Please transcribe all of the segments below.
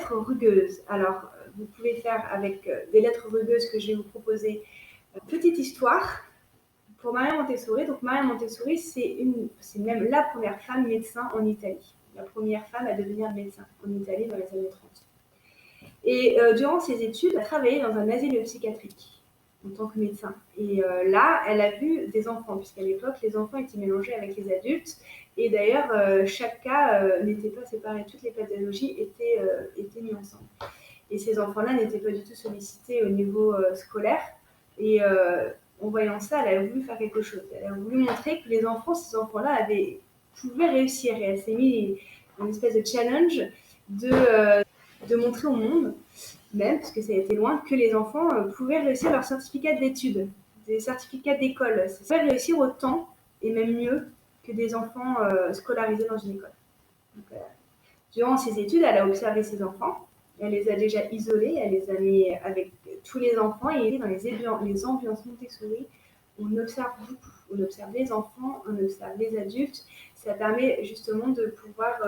lettres rugueuses. Alors, vous pouvez faire avec des lettres rugueuses que je vais vous proposer. Petite histoire pour Maria Montessori. Donc, Maria Montessori, c'est même la première femme médecin en Italie. La première femme à devenir médecin en Italie dans les années 30. Et durant ses études, elle a travaillé dans un asile psychiatrique en tant que médecin. Et là, elle a vu des enfants, puisqu'à l'époque, les enfants étaient mélangés avec les adultes. Et d'ailleurs, chaque cas n'était pas séparé. Toutes les pathologies étaient mises ensemble. Et ces enfants-là n'étaient pas du tout sollicités au niveau scolaire. Et en voyant ça, elle a voulu faire quelque chose. Elle a voulu montrer que les enfants, ces enfants-là, pouvaient réussir. Et elle s'est mis une espèce de challenge de montrer au monde, même, parce que ça a été loin, que les enfants pouvaient réussir leur certificat d'études, des certificats d'école. Ils pouvaient réussir autant, et même mieux, que des enfants scolarisés dans une école. Donc, durant ses études, elle a observé ses enfants, elle les a déjà isolés, elle les a mis avec tous les enfants, et dans les ambiances Montessori, on observe beaucoup. On observe les enfants, on observe les adultes. Ça permet justement de pouvoir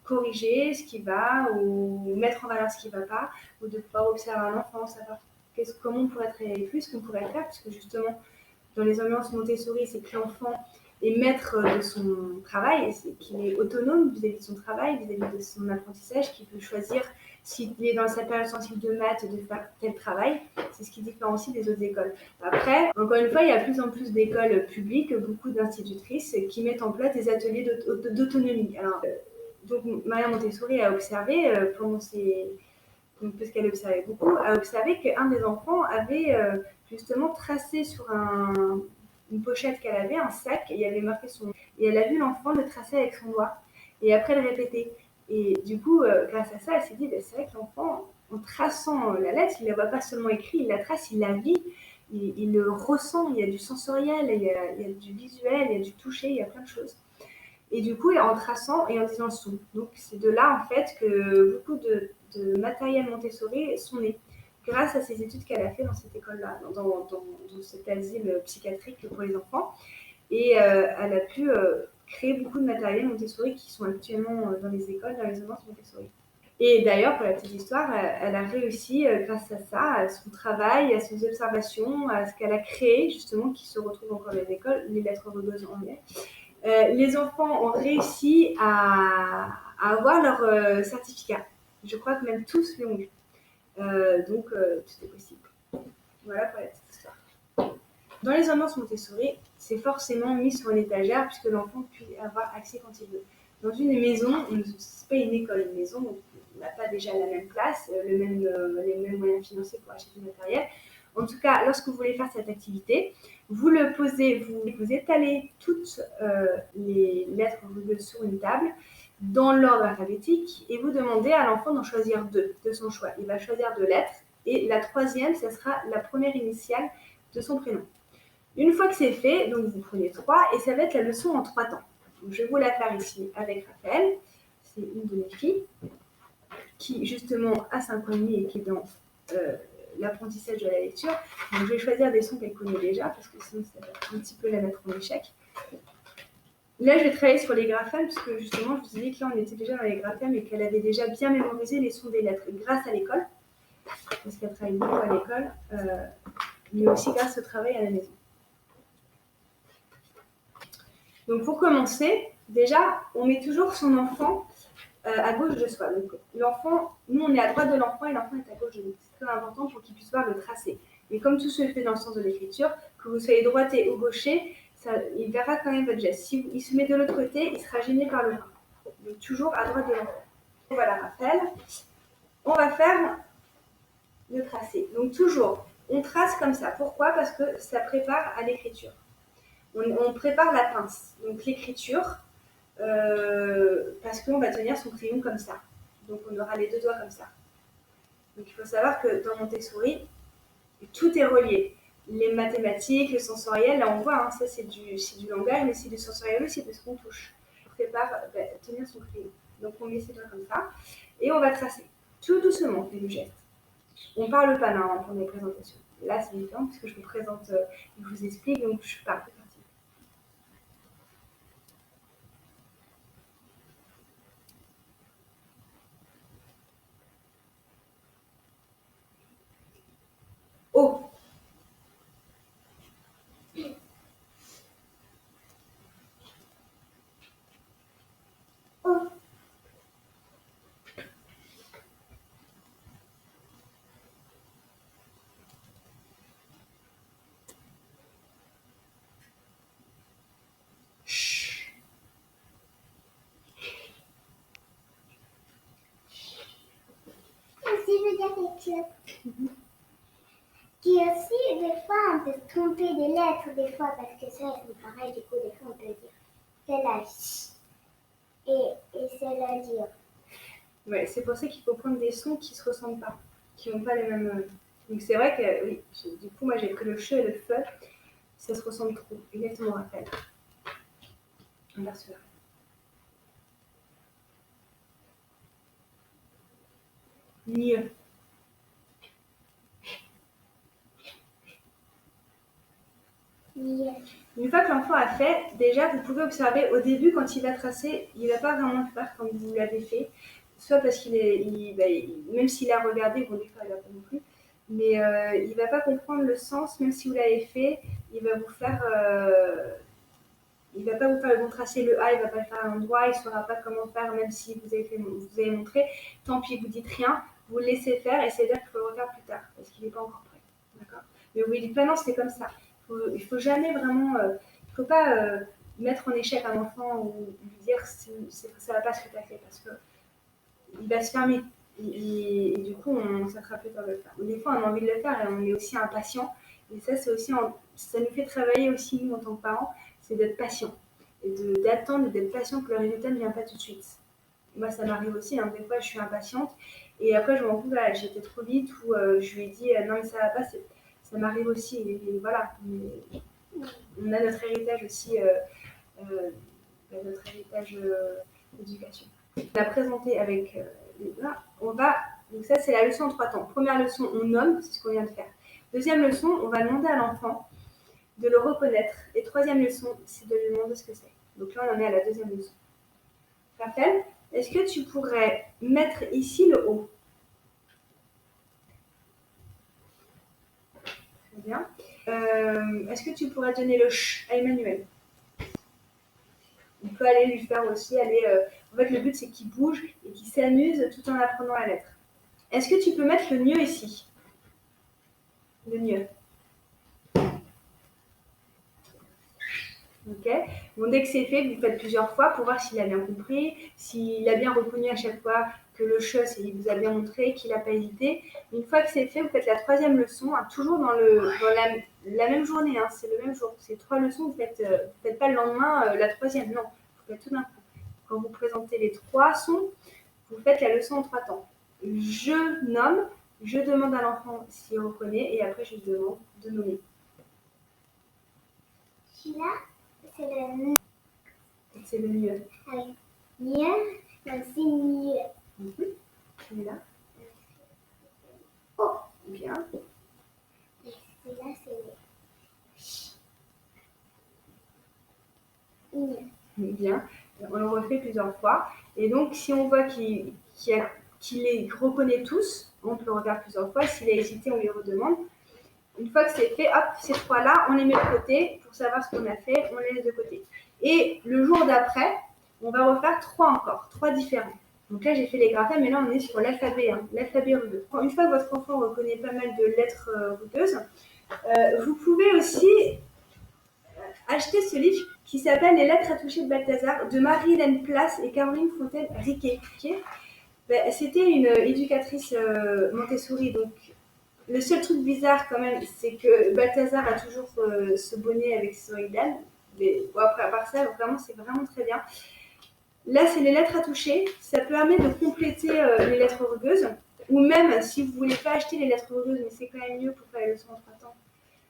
corriger ce qui va ou mettre en valeur ce qui ne va pas, ou de pouvoir observer un enfant, savoir comment on pourrait travailler plus, ce qu'on pourrait faire, puisque justement, dans les ambiances Montessori, c'est que l'enfant est maître de son travail, c'est qu'il est autonome vis-à-vis de son travail, vis-à-vis de son apprentissage, qu'il peut choisir s'il est dans sa période sensible de maths de faire tel travail. C'est ce qui différencie des autres écoles. Après, encore une fois, il y a de plus en plus d'écoles publiques, beaucoup d'institutrices qui mettent en place des ateliers d'autonomie. Alors, donc Maria Montessori a observé parce qu'elle observait beaucoup, a observé qu'un des enfants avait justement tracé sur une pochette qu'elle avait, un sac, et il y avait marqué son nom. Et elle a vu l'enfant le tracer avec son doigt, et après le répéter. Et du coup, grâce à ça, elle s'est dit, c'est vrai que l'enfant, en traçant la lettre, il ne la voit pas seulement écrite, il la trace, il la vit, il le ressent, il y a du sensoriel, il y a du visuel, il y a du toucher, il y a plein de choses. Et du coup, en traçant et en disant le son. Donc, c'est de là, en fait, que beaucoup de matériel Montessori sont nés, grâce à ces études qu'elle a fait dans cette école-là, dans cet asile psychiatrique pour les enfants. Et elle a pu créer beaucoup de matériel Montessori qui sont actuellement dans les écoles, dans les ambiances Montessori. Et d'ailleurs, pour la petite histoire, elle a réussi, grâce à ça, à son travail, à ses observations, à ce qu'elle a créé, justement, qui se retrouve encore dans les écoles, les lettres rugueuses en anglais. Les enfants ont réussi à avoir leur certificat. Je crois que même tous l'ont eu. Donc, tout est possible. Voilà pour la petite histoire. Dans les ambiances Montessori, c'est forcément mis sur une étagère puisque l'enfant puisse avoir accès quand il veut. Dans une maison, c'est pas une école, une maison, donc on n'a pas déjà la même place, les mêmes moyens financiers pour acheter du matériel. En tout cas, lorsque vous voulez faire cette activité, vous le posez, vous étalez toutes les lettres rugueuses sur une table dans l'ordre alphabétique et vous demandez à l'enfant d'en choisir deux de son choix. Il va choisir deux lettres et la troisième, ça sera la première initiale de son prénom. Une fois que c'est fait, donc vous prenez 3 et ça va être la leçon en 3 temps. Donc, je vais vous la faire ici avec Raphaël. C'est une de mes filles qui justement a 5 ans et demi et qui est dans l'apprentissage de la lecture. Donc je vais choisir des sons qu'elle connaît déjà parce que sinon ça va un petit peu la mettre en échec. Là, je vais travailler sur les graphèmes parce que justement, je vous ai dit que là, on était déjà dans les graphèmes et qu'elle avait déjà bien mémorisé les sons des lettres grâce à l'école, parce qu'elle travaille beaucoup à l'école, mais aussi grâce au travail à la maison. Donc pour commencer, déjà, on met toujours son enfant à gauche de soi. Donc l'enfant, nous on est à droite de l'enfant et l'enfant est à gauche de nous. C'est très important pour qu'il puisse voir le tracé. Et comme tout se fait dans le sens de l'écriture, que vous soyez droitier ou gaucher, il verra quand même votre geste. Si il se met de l'autre côté, il sera gêné par le pas. Donc toujours à droite de l'enfant. Voilà Raphaël. On va faire le tracé. Donc toujours, on trace comme ça. Pourquoi? Parce que ça prépare à l'écriture. On prépare la pince, donc l'écriture, parce qu'on va tenir son crayon comme ça. Donc on aura les deux doigts comme ça. Donc il faut savoir que dans Montessori, tout est relié. Les mathématiques, le sensoriel, là on voit, hein, ça c'est du langage, mais c'est du sensoriel aussi parce qu'on touche. On prépare tenir son crayon. Donc on met ses doigts comme ça et on va tracer. Tout doucement, on fait le geste. On parle pas là pendant les présentations. Là c'est différent parce que je vous présente, je vous explique, donc je parle. O. O. Ch. Aussi, je veux dire quelque chose. Qui aussi, des fois, on peut se tromper des lettres, des fois, parce que ça, c'est pareil, du coup, des fois, on peut dire celle-là, et celle-là, dire. Ouais, c'est pour ça qu'il faut prendre des sons qui se ressemblent pas, qui n'ont pas les mêmes. Donc c'est vrai que oui, du coup moi j'ai pris le che et le fe, ça se ressemble trop. Exactement, Raphaël. Inverse là. Mieux. Mieux. Une fois que l'enfant a fait, déjà vous pouvez observer au début quand il va tracer, il va pas vraiment faire comme vous l'avez fait, soit parce qu'il est, même s'il a regardé, bon des fois il va pas non plus, mais il va pas comprendre le sens, même si vous l'avez fait, il va vous faire il va pas vous faire le bon tracé, le A, il va pas le faire à l'endroit, il saura pas comment faire, même si vous avez montré. Tant pis, vous dites rien, vous le laissez faire et c'est-à-dire qu'il faut le refaire plus tard parce qu'il n'est pas encore prêt. D'accord. Mais vous lui dites pas non, c'est comme ça. Il faut jamais vraiment, il faut pas mettre en échec un enfant ou lui dire ça va pas ce que tu as fait parce que il va se fermer. Et du coup, ça sera plus tard de le faire. Des fois, on a envie de le faire et on est aussi impatient. Et ça, c'est aussi, ça nous fait travailler aussi, nous, en tant que parents, c'est d'être patient. Et d'attendre et d'être patient que le résultat ne vient pas tout de suite. Moi, ça m'arrive aussi, hein, des fois, je suis impatiente. Et après, je me rends compte, voilà, j'étais trop vite ou je lui ai dit, non, mais ça va pas. Ça m'arrive aussi. Et voilà. Mais on a notre héritage aussi, notre héritage d'éducation. On a présenté avec là, on va. Donc ça, c'est la leçon en 3 temps. Première leçon, on nomme, c'est ce qu'on vient de faire. Deuxième leçon, on va demander à l'enfant de le reconnaître. Et troisième leçon, c'est de lui demander ce que c'est. Donc là, on en est à la deuxième leçon. Raphaël, est-ce que tu pourrais mettre ici le O? Très bien. Est-ce que tu pourrais donner le ch à Emmanuel? On peut aller lui faire aussi aller. En fait, le but, c'est qu'il bouge et qu'il s'amuse tout en apprenant la lettre. Est-ce que tu peux mettre le mieux ici? Le mieux. Ok. Bon, dès que c'est fait, vous le faites plusieurs fois pour voir s'il a bien compris, s'il a bien reconnu à chaque fois que le che, il vous a bien montré, qu'il n'a pas hésité. Une fois que c'est fait, vous faites la troisième leçon, hein, toujours dans la même journée, hein, c'est le même jour. C'est 3 leçons, vous ne faites pas le lendemain la troisième, non, vous faites tout d'un coup. Quand vous présentez les 3 sons, vous faites la leçon en 3 temps. Je nomme, je demande à l'enfant s'il reconnaît, et après je lui demande de nommer. Celui-là, c'est le mieux. C'est le mieux. Avec mieux, donc c'est mieux. Celui-là. Oh, Bien. et celui-là, c'est mieux. Bien. On le refait plusieurs fois. Et donc, si on voit qu'il les reconnaît tous, on peut le refaire plusieurs fois. S'il a hésité, on lui redemande. Une fois que c'est fait, hop, ces 3-là, on les met de côté pour savoir ce qu'on a fait, on les laisse de côté. Et le jour d'après, on va refaire 3 encore, 3 différents. Donc là, j'ai fait les graphèmes, mais là, on est sur l'alphabet, hein, l'alphabet rugueux. Une fois que votre enfant reconnaît pas mal de lettres rugueuses, vous pouvez aussi acheter ce livre qui s'appelle Les lettres à toucher de Balthazar de Marie-Hélène Place et Caroline Fontaine-Riquet. C'était une éducatrice Montessori, donc le seul truc bizarre quand même, c'est que Balthazar a toujours ce bonnet avec son idéal. Mais bon, après, à part ça, vraiment, c'est vraiment très bien. Là, c'est les lettres à toucher. Ça permet de compléter les lettres rugueuses. Ou même, si vous ne voulez pas acheter les lettres rugueuses, mais c'est quand même mieux pour faire les leçons en 3 temps.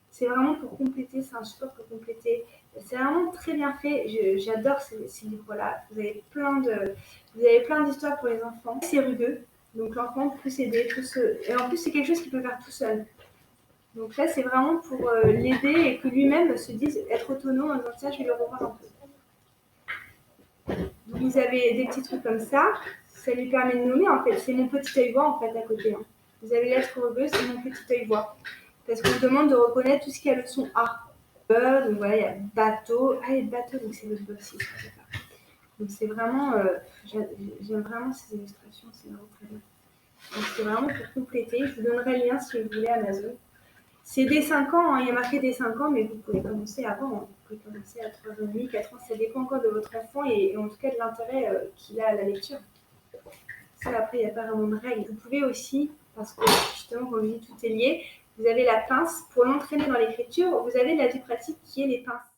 C'est vraiment pour compléter, c'est un support pour compléter. C'est vraiment très bien fait. J'adore ces livres-là. Vous avez plein d'histoires pour les enfants. C'est rugueux, donc l'enfant peut s'aider. Et en plus, c'est quelque chose qu'il peut faire tout seul. Donc là, c'est vraiment pour l'aider et que lui-même se dise être autonome en disant tiens, je vais le revoir un peu. Donc vous avez des petits trucs comme ça. Ça lui permet de nommer en fait. C'est mon petit œil voix en fait à côté. Hein. Vous avez l'être rugueux, c'est mon petit œil voix. parce qu'on demande de reconnaître tout ce qui a le son A. Donc voilà, il y a bateau. Ah, il y a bateau, donc c'est le B aussi. Donc c'est vraiment, j'aime vraiment ces illustrations, c'est vraiment très bien. Donc c'est vraiment pour compléter. Je vous donnerai le lien si vous voulez Amazon. C'est dès 5 ans, hein, il y a marqué dès 5 ans, mais vous pouvez commencer avant. Hein. Vous pouvez commencer à 3 ans et demi, 4 ans, ça dépend encore de votre enfant et en tout cas de l'intérêt qu'il a à la lecture. Ça, après, il n'y a pas vraiment de règles. Vous pouvez aussi, parce que justement, comme je dis, tout est lié, vous avez la pince. Pour l'entraîner dans l'écriture, vous avez la vie pratique qui est les pinces.